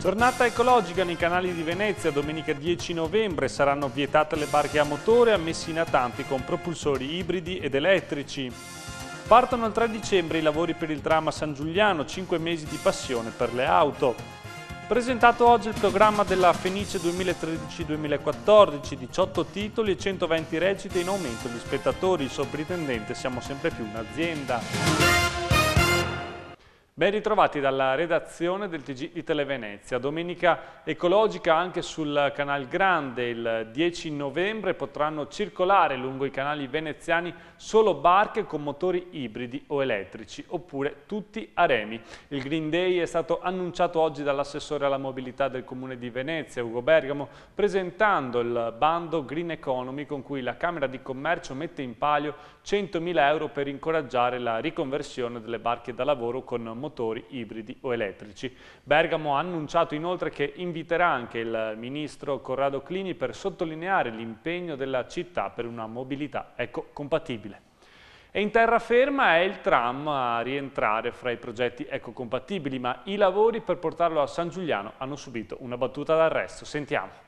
Giornata ecologica nei canali di Venezia, domenica 10 novembre saranno vietate le barche a motore ammessi i natanti con propulsori ibridi ed elettrici. Partono il 3 dicembre i lavori per il tram a San Giuliano, 5 mesi di passione per le auto. Presentato oggi il programma della Fenice 2013-2014, 18 titoli e 120 recite in aumento gli spettatori, il sovrintendente Siamo sempre più un'azienda. Ben ritrovati dalla redazione del TG di Televenezia. Domenica ecologica anche sul Canal Grande. Il 10 novembre potranno circolare lungo i canali veneziani solo barche con motori ibridi o elettrici, oppure tutti a remi. Il Green Day è stato annunciato oggi dall'assessore alla mobilità del Comune di Venezia, Ugo Bergamo, presentando il bando Green Economy con cui la Camera di Commercio mette in palio 100.000 euro per incoraggiare la riconversione delle barche da lavoro con motori ibridi o elettrici. Bergamo ha annunciato inoltre che inviterà anche il ministro Corrado Clini per sottolineare l'impegno della città per una mobilità ecocompatibile. E in terraferma è il tram a rientrare fra i progetti ecocompatibili, ma i lavori per portarlo a San Giuliano hanno subito una battuta d'arresto. Sentiamo.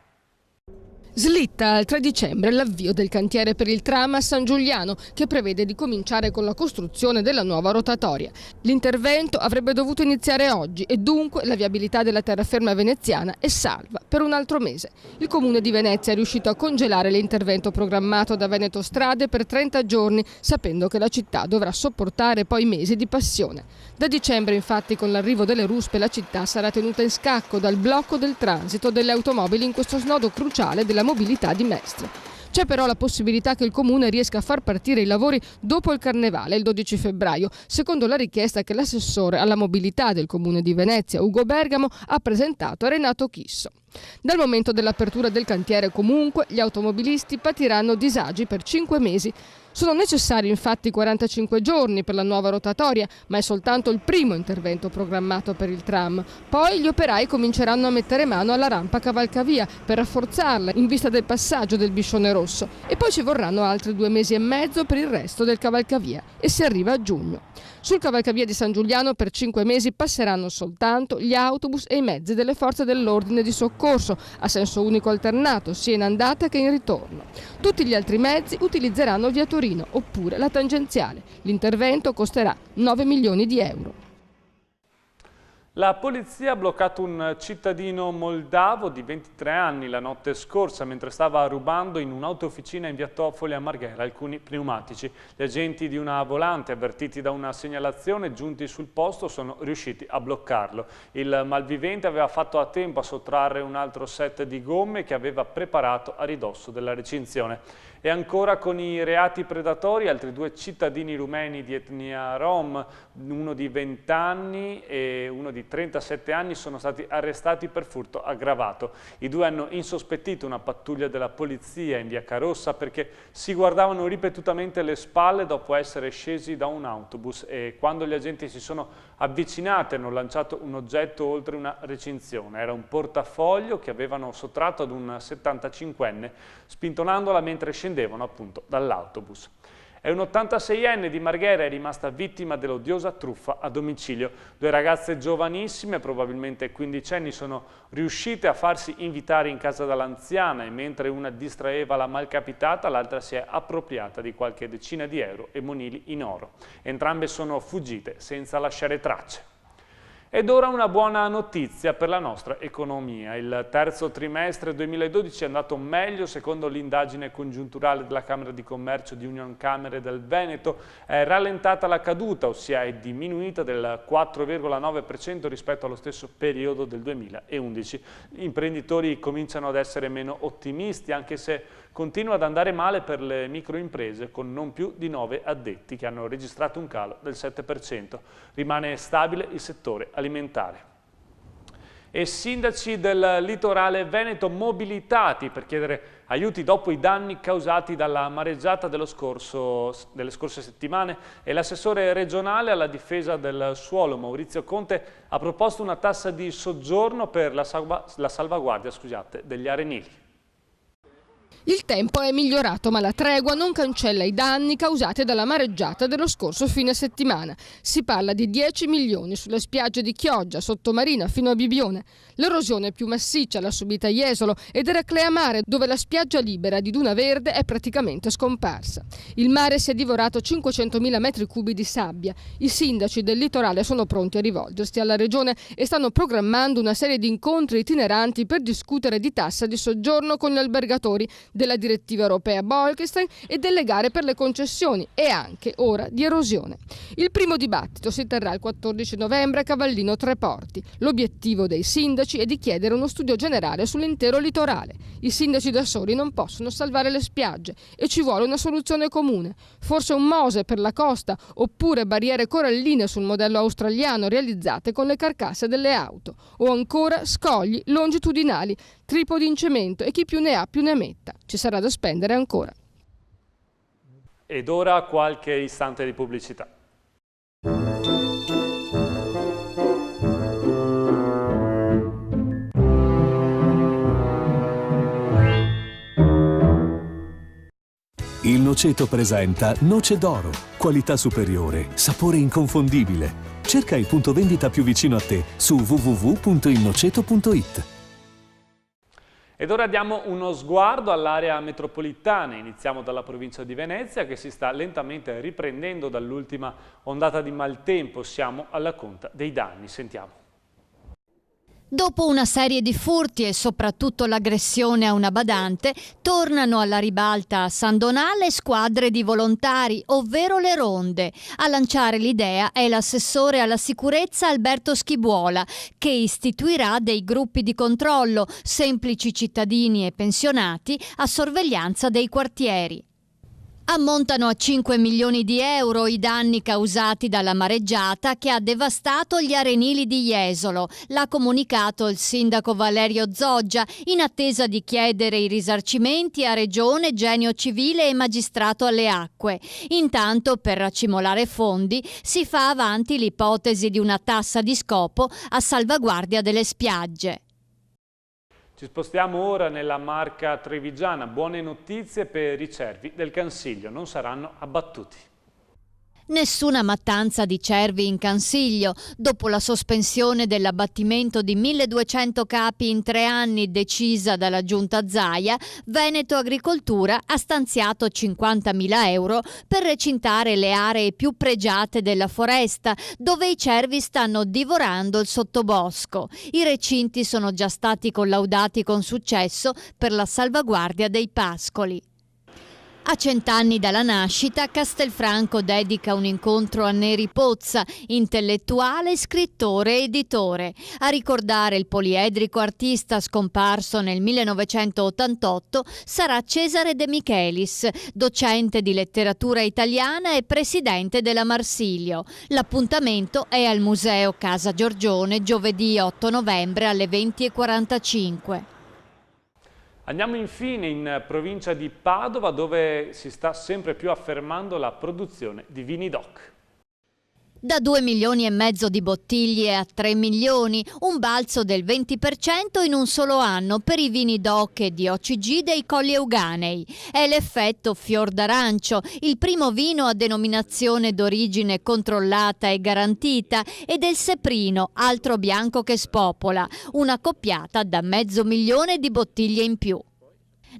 Slitta al 3 dicembre l'avvio del cantiere per il tram a San Giuliano, che prevede di cominciare con la costruzione della nuova rotatoria. L'intervento avrebbe dovuto iniziare oggi e dunque la viabilità della terraferma veneziana è salva per un altro mese. Il Comune di Venezia è riuscito a congelare l'intervento programmato da Veneto Strade per 30 giorni, sapendo che la città dovrà sopportare poi mesi di passione. Da dicembre, infatti, con l'arrivo delle ruspe, la città sarà tenuta in scacco dal blocco del transito delle automobili in questo snodo cruciale della mobilità di Mestre. C'è però la possibilità che il Comune riesca a far partire i lavori dopo il Carnevale, il 12 febbraio, secondo la richiesta che l'assessore alla mobilità del Comune di Venezia, Ugo Bergamo, ha presentato a Renato Chisso. Dal momento dell'apertura del cantiere, comunque, gli automobilisti patiranno disagi per 5 mesi. Sono necessari infatti 45 giorni per la nuova rotatoria, ma è soltanto il primo intervento programmato per il tram. Poi gli operai cominceranno a mettere mano alla rampa cavalcavia per rafforzarla in vista del passaggio del Biscione Rosso, e poi ci vorranno altri 2 mesi e mezzo per il resto del cavalcavia e si arriva a giugno. Sul cavalcavia di San Giuliano per 5 mesi passeranno soltanto gli autobus e i mezzi delle forze dell'ordine di soccorso a senso unico alternato sia in andata che in ritorno. Tutti gli altri mezzi utilizzeranno via Torino oppure la tangenziale. L'intervento costerà 9 milioni di euro. La polizia ha bloccato un cittadino moldavo di 23 anni la notte scorsa mentre stava rubando in un'autofficina in via Toffoli a Marghera alcuni pneumatici. Gli agenti di una volante, avvertiti da una segnalazione, giunti sul posto, sono riusciti a bloccarlo. Il malvivente aveva fatto a tempo a sottrarre un altro set di gomme che aveva preparato a ridosso della recinzione. E ancora con i reati predatori, altri 2 cittadini rumeni di etnia rom, uno di 20 anni e uno di 37 anni, sono stati arrestati per furto aggravato. I 2 hanno insospettito una pattuglia della polizia in via Carossa perché si guardavano ripetutamente le spalle dopo essere scesi da un autobus, e quando gli agenti si sono avvicinati hanno lanciato un oggetto oltre una recinzione. Era un portafoglio che avevano sottratto ad un 75enne, spintonandola mentre scendevano appunto dall'autobus. E un 86enne di Marghera è rimasta vittima dell'odiosa truffa a domicilio. 2 ragazze giovanissime, probabilmente quindicenni, sono riuscite a farsi invitare in casa dall'anziana e mentre una distraeva la malcapitata, l'altra si è appropriata di qualche decina di euro e monili in oro. Entrambe sono fuggite senza lasciare tracce. Ed ora una buona notizia per la nostra economia. Il terzo trimestre 2012 è andato meglio secondo l'indagine congiunturale della Camera di Commercio di Unioncamere del Veneto. È rallentata la caduta, ossia è diminuita del 4,9% rispetto allo stesso periodo del 2011. Gli imprenditori cominciano ad essere meno ottimisti, anche se continua ad andare male per le microimprese, con non più di 9 addetti che hanno registrato un calo del 7%. Rimane stabile il settore alimentare. E sindaci del litorale veneto mobilitati per chiedere aiuti dopo i danni causati dalla mareggiata delle scorse settimane, e l'assessore regionale alla difesa del suolo Maurizio Conte ha proposto una tassa di soggiorno per la salvaguardia degli arenili. Il tempo è migliorato, ma la tregua non cancella i danni causati dalla mareggiata dello scorso fine settimana. Si parla di 10 milioni sulle spiagge di Chioggia, Sottomarina fino a Bibione. L'erosione più massiccia l'ha subita Jesolo ed Eraclea Mare, dove la spiaggia libera di duna verde è praticamente scomparsa. Il mare si è divorato 500.000 metri cubi di sabbia. I sindaci del litorale sono pronti a rivolgersi alla regione e stanno programmando una serie di incontri itineranti per discutere di tassa di soggiorno con gli albergatori, della direttiva europea Bolkestein e delle gare per le concessioni e anche ora di erosione. Il primo dibattito si terrà il 14 novembre a Cavallino Treporti. L'obiettivo dei sindaci è di chiedere uno studio generale sull'intero litorale. I sindaci da soli non possono salvare le spiagge e ci vuole una soluzione comune. Forse un Mose per la costa oppure barriere coralline sul modello australiano realizzate con le carcasse delle auto o ancora scogli longitudinali, tripodi in cemento e chi più ne ha più ne metta. Ci sarà da spendere ancora. Ed ora qualche istante di pubblicità. Il Noceto presenta Noce d'Oro, qualità superiore, sapore inconfondibile. Cerca il punto vendita più vicino a te su www.ilnoceto.it. Ed ora diamo uno sguardo all'area metropolitana. Iniziamo dalla provincia di Venezia che si sta lentamente riprendendo dall'ultima ondata di maltempo. Siamo alla conta dei danni. Sentiamo. Dopo una serie di furti e soprattutto l'aggressione a una badante, tornano alla ribalta a San Donale squadre di volontari, ovvero le ronde. A lanciare l'idea è l'assessore alla sicurezza Alberto Schibuola, che istituirà dei gruppi di controllo, semplici cittadini e pensionati, a sorveglianza dei quartieri. Ammontano a 5 milioni di euro i danni causati dalla mareggiata che ha devastato gli arenili di Jesolo. L'ha comunicato il sindaco Valerio Zoggia, in attesa di chiedere i risarcimenti a Regione, Genio Civile e Magistrato alle Acque. Intanto, per racimolare fondi, si fa avanti l'ipotesi di una tassa di scopo a salvaguardia delle spiagge. Ci spostiamo ora nella Marca trevigiana. Buone notizie per i cervi del Cansiglio, non saranno abbattuti. Nessuna mattanza di cervi in Cansiglio. Dopo la sospensione dell'abbattimento di 1200 capi in 3 anni decisa dalla giunta Zaia, Veneto Agricoltura ha stanziato 50.000 euro per recintare le aree più pregiate della foresta, dove i cervi stanno divorando il sottobosco. I recinti sono già stati collaudati con successo per la salvaguardia dei pascoli. A 100 anni dalla nascita, Castelfranco dedica un incontro a Neri Pozza, intellettuale, scrittore e editore. A ricordare il poliedrico artista scomparso nel 1988 sarà Cesare De Michelis, docente di letteratura italiana e presidente della Marsilio. L'appuntamento è al Museo Casa Giorgione giovedì 8 novembre alle 20:45. Andiamo infine in provincia di Padova, dove si sta sempre più affermando la produzione di vini DOC. Da 2,5 milioni di bottiglie a 3 milioni, un balzo del 20% in un solo anno per i vini DOC e di OCG dei Colli Euganei. È l'effetto fior d'arancio, il primo vino a denominazione d'origine controllata e garantita, e del Seprino, altro bianco che spopola, una coppiata da 500.000 di bottiglie in più.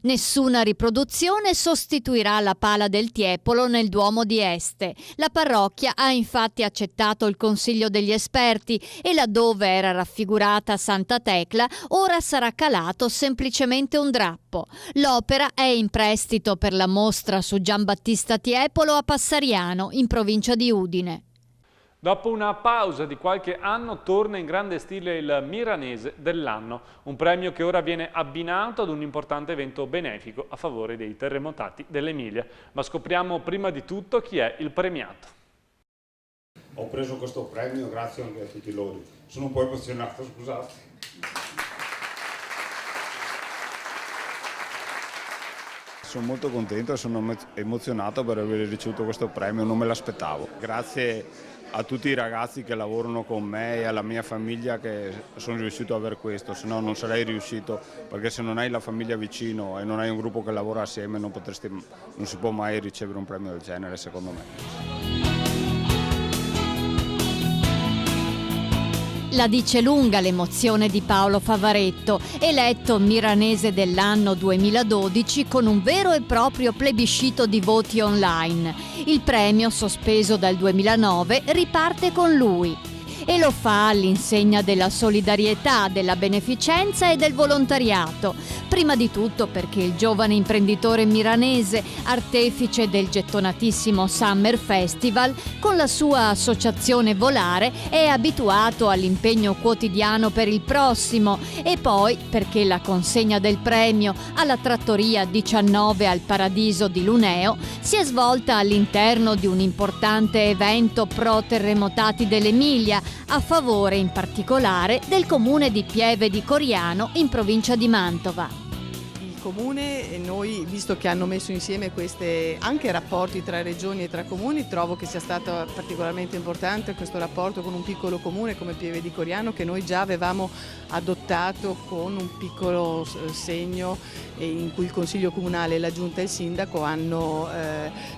Nessuna riproduzione sostituirà la pala del Tiepolo nel Duomo di Este. La parrocchia ha infatti accettato il consiglio degli esperti e laddove era raffigurata Santa Tecla ora sarà calato semplicemente un drappo. L'opera è in prestito per la mostra su Giambattista Tiepolo a Passariano, in provincia di Udine. Dopo una pausa di qualche anno torna in grande stile il Miranese dell'anno, un premio che ora viene abbinato ad un importante evento benefico a favore dei terremotati dell'Emilia. Ma scopriamo prima di tutto chi è il premiato. Ho preso questo premio grazie anche a tutti loro. Sono un po' emozionato, scusate. Sono molto contento e sono emozionato per aver ricevuto questo premio, non me l'aspettavo. Grazie a tutti i ragazzi che lavorano con me e alla mia famiglia che sono riuscito ad avere questo, se no non sarei riuscito, perché se non hai la famiglia vicino e non hai un gruppo che lavora assieme non si può mai ricevere un premio del genere, secondo me. La dice lunga l'emozione di Paolo Favaretto, eletto Milanese dell'anno 2012 con un vero e proprio plebiscito di voti online. Il premio, sospeso dal 2009, riparte con lui. E lo fa all'insegna della solidarietà, della beneficenza e del volontariato. Prima di tutto perché il giovane imprenditore milanese, artefice del gettonatissimo Summer Festival, con la sua associazione Volare è abituato all'impegno quotidiano per il prossimo, e poi perché la consegna del premio alla Trattoria 19 al Paradiso di Luneo si è svolta all'interno di un importante evento pro terremotati dell'Emilia, a favore in particolare del comune di Pieve di Coriano in provincia di Mantova. Il comune, e noi, visto che hanno messo insieme questi anche rapporti tra regioni e tra comuni, trovo che sia stato particolarmente importante questo rapporto con un piccolo comune come Pieve di Coriano, che noi già avevamo adottato con un piccolo segno in cui il Consiglio Comunale, la Giunta e il Sindaco hanno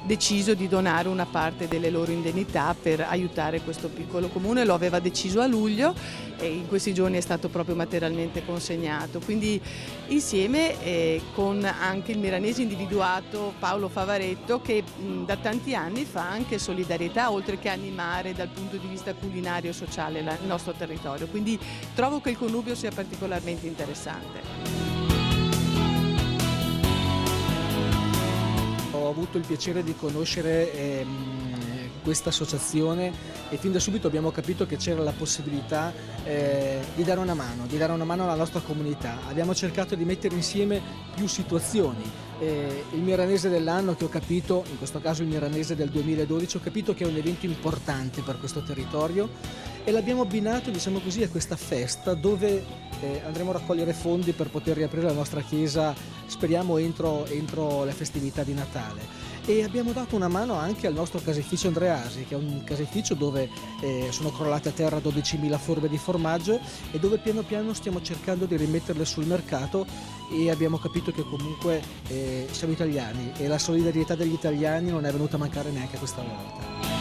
deciso di donare una parte delle loro indennità per aiutare questo piccolo comune. Lo aveva deciso a luglio e in questi giorni è stato proprio materialmente consegnato. Quindi insieme con anche il milanese individuato Paolo Favaretto, che da tanti anni fa anche solidarietà, oltre che animare dal punto di vista culinario e sociale il nostro territorio. Quindi trovo che il connubio sia particolarmente interessante. Ho avuto il piacere di conoscere questa associazione e fin da subito abbiamo capito che c'era la possibilità di dare una mano alla nostra comunità. Abbiamo cercato di mettere insieme più situazioni. Il milanese dell'anno, che ho capito, in questo caso il milanese del 2012, ho capito che è un evento importante per questo territorio, e l'abbiamo abbinato, diciamo così, a questa festa dove andremo a raccogliere fondi per poter riaprire la nostra chiesa, speriamo entro le festività di Natale. E abbiamo dato una mano anche al nostro caseificio Andreasi, che è un caseificio dove sono crollate a terra 12.000 forme di formaggio e dove piano piano stiamo cercando di rimetterle sul mercato, e abbiamo capito che comunque siamo italiani e la solidarietà degli italiani non è venuta a mancare neanche questa volta.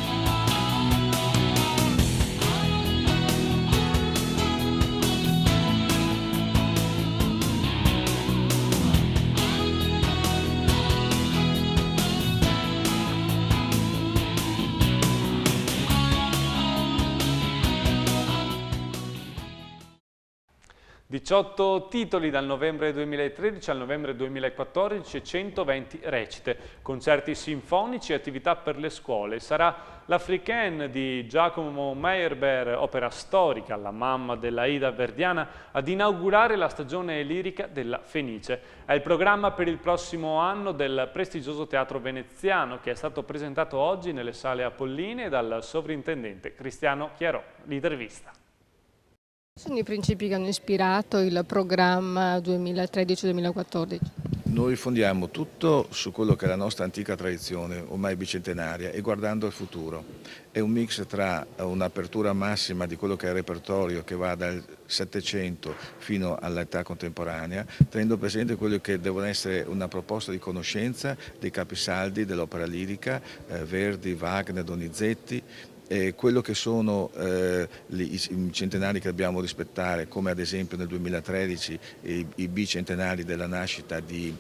18 titoli dal novembre 2013 al novembre 2014 e 120 recite, concerti sinfonici e attività per le scuole. Sarà l'Africaine di Giacomo Meyerbeer, opera storica, la mamma dell'Aida verdiana, ad inaugurare la stagione lirica della Fenice. È il programma per il prossimo anno del prestigioso teatro veneziano, che è stato presentato oggi nelle sale Apolline dal sovrintendente Cristiano Chiarò. L'intervista. Sono i principi che hanno ispirato il programma 2013-2014? Noi fondiamo tutto su quello che è la nostra antica tradizione, ormai bicentenaria, e guardando al futuro. È un mix tra un'apertura massima di quello che è il repertorio, che va dal Settecento fino all'età contemporanea, tenendo presente quello che devono essere una proposta di conoscenza dei capisaldi dell'opera lirica, Verdi, Wagner, Donizetti, quello che sono i centenari che dobbiamo rispettare, come ad esempio nel 2013 i bicentenari della nascita di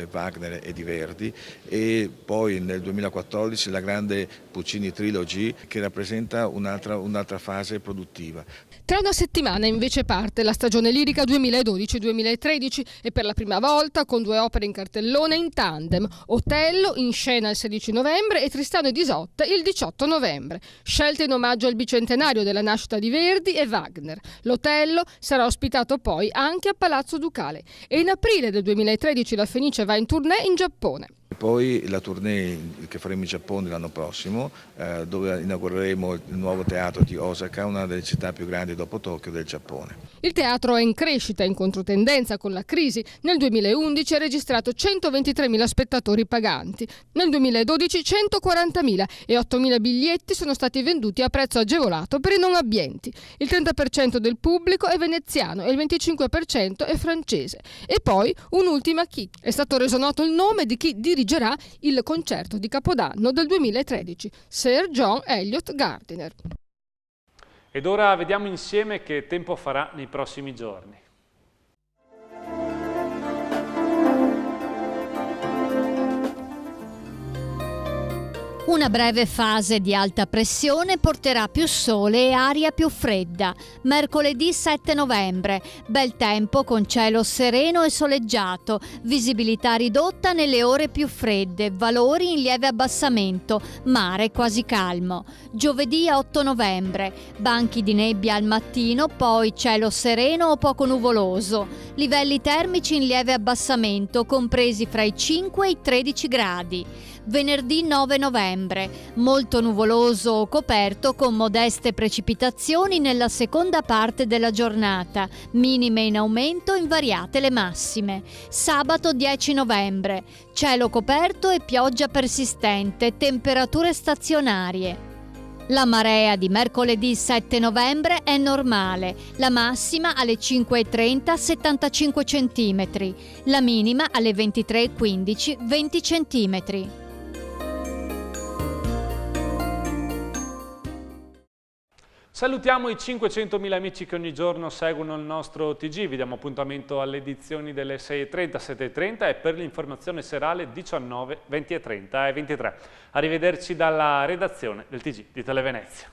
Wagner e di Verdi, e poi nel 2014 la grande Puccini Trilogy, che rappresenta un'altra fase produttiva. Tra una settimana invece parte la stagione lirica 2012-2013 e per la prima volta con 2 opere in cartellone in tandem, Otello in scena il 16 novembre e Tristano ed Isotta il 18 novembre, scelte in omaggio al bicentenario della nascita di Verdi e Wagner. L'Otello sarà ospitato poi anche a Palazzo Ducale e in aprile del 2013 la Fenice va in tournée in Giappone. Poi la tournée che faremo in Giappone l'anno prossimo, dove inaugureremo il nuovo teatro di Osaka, una delle città più grandi dopo Tokyo del Giappone. Il teatro è in crescita, in controtendenza con la crisi. Nel 2011 ha registrato 123.000 spettatori paganti, nel 2012 140.000 e 8.000 biglietti sono stati venduti a prezzo agevolato per i non abbienti. Il 30% del pubblico è veneziano e il 25% è francese. E poi un'ultima chicca. È stato reso noto il nome di chi dirigerà il concerto di Capodanno del 2013, Sir John Eliot Gardiner. Ed ora vediamo insieme che tempo farà nei prossimi giorni. Una breve fase di alta pressione porterà più sole e aria più fredda. Mercoledì 7 novembre, bel tempo con cielo sereno e soleggiato, visibilità ridotta nelle ore più fredde, valori in lieve abbassamento, mare quasi calmo. Giovedì 8 novembre, banchi di nebbia al mattino, poi cielo sereno o poco nuvoloso, livelli termici in lieve abbassamento, compresi fra i 5 e i 13 gradi. Venerdì 9 novembre, molto nuvoloso o coperto con modeste precipitazioni nella seconda parte della giornata, minime in aumento, invariate le massime. Sabato 10 novembre, cielo coperto e pioggia persistente, temperature stazionarie. La marea di mercoledì 7 novembre è normale, la massima alle 5:30 75 cm, la minima alle 23:15 20 cm. Salutiamo i 500.000 amici che ogni giorno seguono il nostro TG, vi diamo appuntamento alle edizioni delle 6:30, 7:30 e per l'informazione serale 19, 20:30 e 23. Arrivederci dalla redazione del TG di Televenezia.